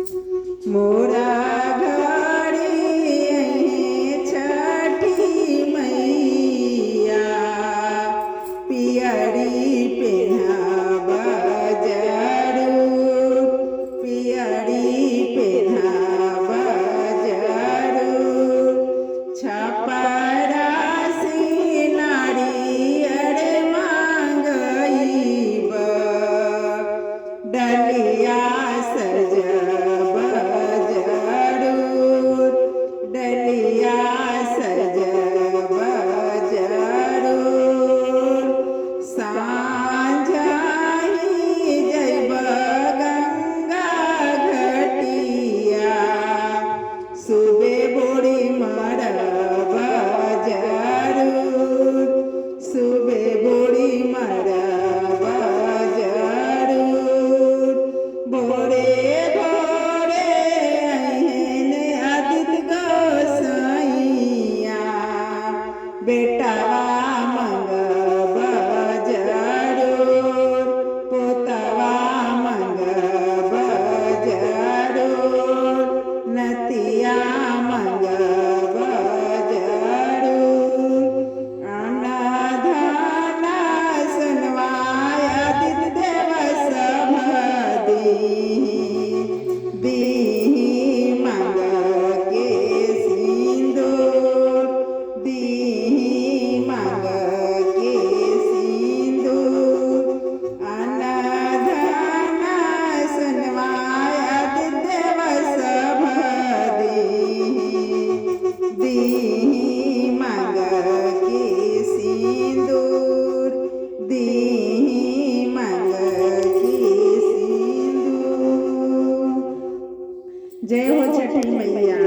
मोरा घड़ी छठी मैया पियरी पेन्हाब जरूर पियरी पेन्हाब जरूर छपरा नारियर मांगईब डलिया सजब जरूर डलिया सजब जरूर सांझाही जैब गंगा घटिया सुबे बोरी मरब जरूर सुबे बोरी मरब जरूर भोरे भोरे अहन आदित्य गोसाइया बेटावा मंगब जरूर पोतवा मंगब जरूर नतिया मंगब जरूर अनाधाना सनवाय आदित्य देव सब दीहि मंग के सिंदूर दीहि मंग के सिंदूर अनाधाना सनवाय आदित्य देव सब दीहि मंग के सिंदूर दीहि मंग के सिंदूर। जय हो छठी मैया।